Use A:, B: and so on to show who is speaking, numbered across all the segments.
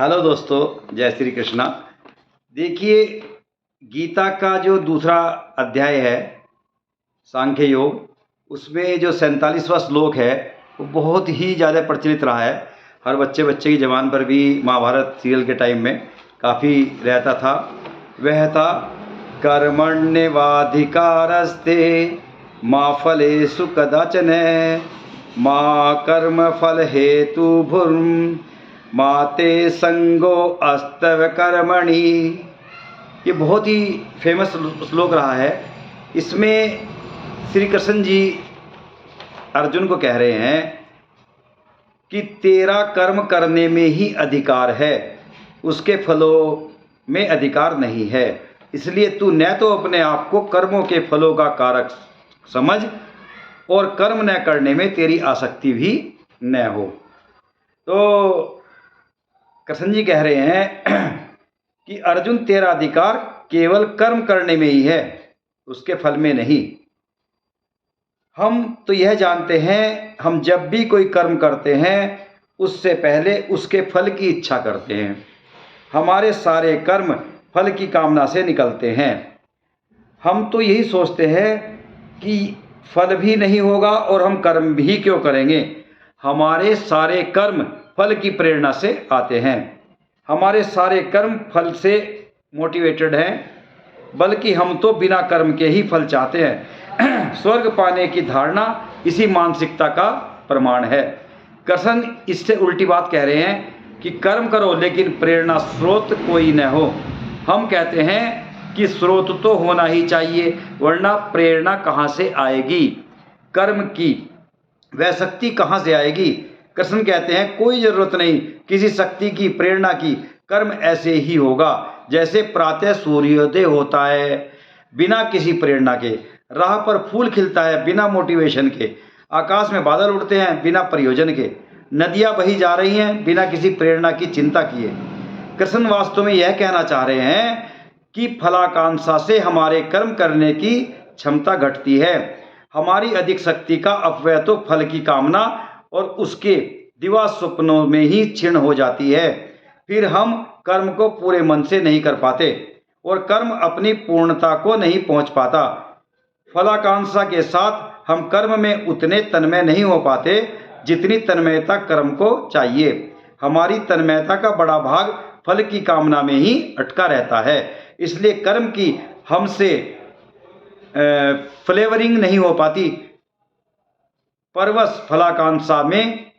A: Hello दोस्तों, जय श्री कृष्णा। देखिए, गीता का जो दूसरा अध्याय है सांख्य योग, उसमें जो 47वां श्लोक है वो बहुत ही ज़्यादा प्रचलित रहा है। हर बच्चे की ज़बान पर भी महाभारत सीरियल के टाइम में काफ़ी रहता था। वह था कर्मण्येवाधिकारस्ते मा फलेषु कदाचन मा कर्म फल हेतु भुर्म माते संगो अस्तव कर्मणि। ये बहुत ही फेमस श्लोक रहा है। इसमें श्री कृष्ण जी अर्जुन को कह रहे हैं कि तेरा कर्म करने में ही अधिकार है, उसके फलों में अधिकार नहीं है। इसलिए तू न तो अपने आप को कर्मों के फलों का कारक समझ और कर्म न करने में तेरी आसक्ति भी न हो। तो कृष्ण जी कह रहे हैं कि अर्जुन, तेरा अधिकार केवल कर्म करने में ही है, उसके फल में नहीं। हम तो यह जानते हैं, हम जब भी कोई कर्म करते हैं उससे पहले उसके फल की इच्छा करते हैं। हमारे सारे कर्म फल की कामना से निकलते हैं। हम तो यही सोचते हैं कि फल भी नहीं होगा और हम कर्म भी क्यों करेंगे। हमारे सारे कर्म फल की प्रेरणा से आते हैं। हमारे सारे कर्म फल से मोटिवेटेड हैं, बल्कि हम तो बिना कर्म के ही फल चाहते हैं। स्वर्ग पाने की धारणा इसी मानसिकता का प्रमाण है। कृष्ण इससे उल्टी बात कह रहे हैं कि कर्म करो लेकिन प्रेरणा स्रोत कोई न हो। हम कहते हैं कि स्रोत तो होना ही चाहिए, वरना प्रेरणा कहाँ से आएगी, कर्म की वह शक्ति कहाँ से आएगी। कृष्ण कहते हैं कोई जरूरत नहीं किसी शक्ति की, प्रेरणा की। कर्म ऐसे ही होगा जैसे प्रातः सूर्योदय होता है बिना किसी प्रेरणा के, राह पर फूल खिलता है बिना मोटिवेशन के, आकाश में बादल उड़ते हैं बिना प्रयोजन के, नदियां बही जा रही हैं बिना किसी प्रेरणा की चिंता किए। कृष्ण वास्तव में यह कहना चाह रहे हैं कि फलाकांक्षा से हमारे कर्म करने की क्षमता घटती है। हमारी अधिक शक्ति का अपव्यय तो फल की कामना और उसके दिवा स्वप्नों में ही क्षीण हो जाती है। फिर हम कर्म को पूरे मन से नहीं कर पाते और कर्म अपनी पूर्णता को नहीं पहुंच पाता। फलाकांक्षा के साथ हम कर्म में उतने तन्मय नहीं हो पाते जितनी तन्मयता कर्म को चाहिए। हमारी तन्मयता का बड़ा भाग फल की कामना में ही अटका रहता है। इसलिए कर्म की हमसे फ्लेवरिंग नहीं हो पाती। परवश फलाकांक्षा में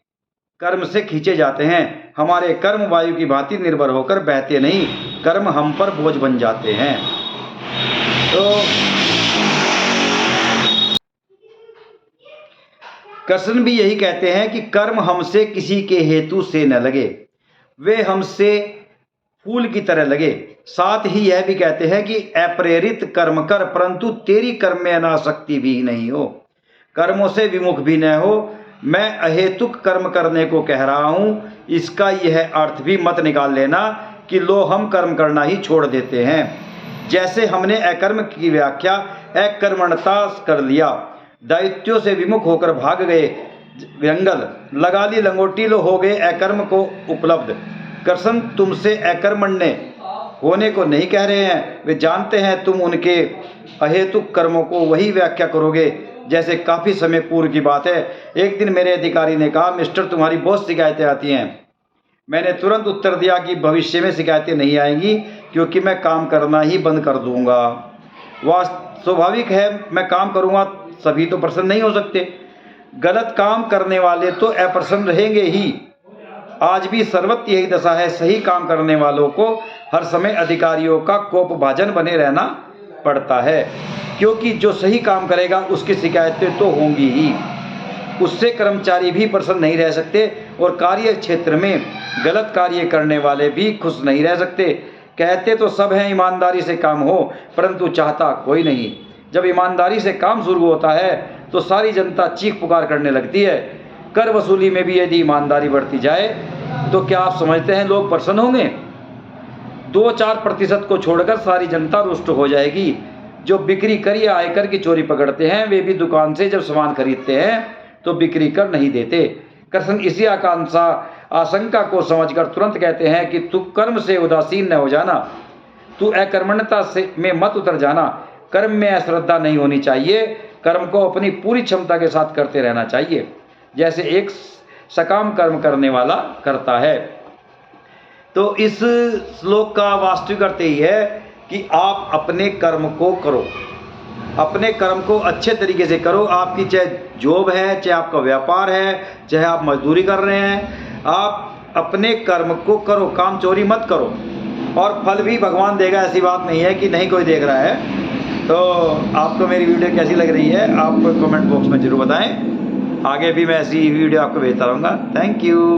A: कर्म से खींचे जाते हैं। हमारे कर्म वायु की भांति निर्भर होकर बहते नहीं, कर्म हम पर बोझ बन जाते हैं। तो कृष्ण भी यही कहते हैं कि कर्म हमसे किसी के हेतु से न लगे, वे हमसे फूल की तरह लगे। साथ ही यह भी कहते हैं कि अप्रेरित कर्म कर, परंतु तेरी कर्म में अनासक्ति भी नहीं हो, कर्मों से विमुख भी न हो। मैं अहेतुक कर्म करने को कह रहा हूँ, इसका यह अर्थ भी मत निकाल लेना कि लो हम कर्म करना ही छोड़ देते हैं। जैसे हमने अकर्म की व्याख्या अकर्मणता कर लिया, दायित्वों से विमुख होकर भाग गए, जंगल लगा ली लंगोटी, लो हो गए अकर्म को उपलब्ध। कृष्ण तुमसे अकर्मण्य होने को नहीं कह रहे हैं। वे जानते हैं तुम उनके अहेतुक कर्मों को वही व्याख्या करोगे जैसे काफ़ी समय पूर्व की बात है। एक दिन मेरे अधिकारी ने कहा, मिस्टर तुम्हारी बहुत शिकायतें आती हैं। मैंने तुरंत उत्तर दिया कि भविष्य में शिकायतें नहीं आएंगी क्योंकि मैं काम करना ही बंद कर दूंगा। वह स्वाभाविक है, मैं काम करूंगा, सभी तो प्रसन्न नहीं हो सकते। गलत काम करने वाले तो अप्रसन्न रहेंगे ही। आज भी सर्वत्र यही दशा है, सही काम करने वालों को हर समय अधिकारियों का कोपभाजन बने रहना पड़ता है, क्योंकि जो सही काम करेगा उसकी शिकायतें तो होंगी ही। उससे कर्मचारी भी प्रसन्न नहीं रह सकते और कार्य क्षेत्र में गलत कार्य करने वाले भी खुश नहीं रह सकते। कहते तो सब हैं ईमानदारी से काम हो, परंतु चाहता कोई नहीं। जब ईमानदारी से काम शुरू होता है तो सारी जनता चीख पुकार करने लगती है। कर वसूली में भी यदि ईमानदारी बढ़ती जाए तो क्या आप समझते हैं लोग प्रसन्न होंगे? 2-4% को छोड़कर सारी जनता रुष्ट हो जाएगी। जो बिक्री कर या आयकर की चोरी पकड़ते हैं, वे भी दुकान से जब सामान खरीदते हैं तो बिक्री कर नहीं देते। कृष्ण इसी आकांक्षा आशंका को समझकर तुरंत कहते हैं कि तू कर्म से उदासीन न हो जाना, तू अकर्मण्यता से में मत उतर जाना। कर्म में अश्रद्धा नहीं होनी चाहिए, कर्म को अपनी पूरी क्षमता के साथ करते रहना चाहिए, जैसे एक सकाम कर्म करने वाला करता है। तो इस श्लोक का वास्तविक अर्थ यही है कि आप अपने कर्म को करो, अपने कर्म को अच्छे तरीके से करो। आपकी चाहे जॉब है, चाहे आपका व्यापार है, चाहे आप मजदूरी कर रहे हैं, आप अपने कर्म को करो, काम चोरी मत करो। और फल भी भगवान देगा, ऐसी बात नहीं है कि नहीं कोई देख रहा है। तो आपको मेरी वीडियो कैसी लग रही है आप कमेंट बॉक्स में ज़रूर बताएं। आगे भी मैं ऐसी वीडियो आपको भेजता रहूँगा। Thank you.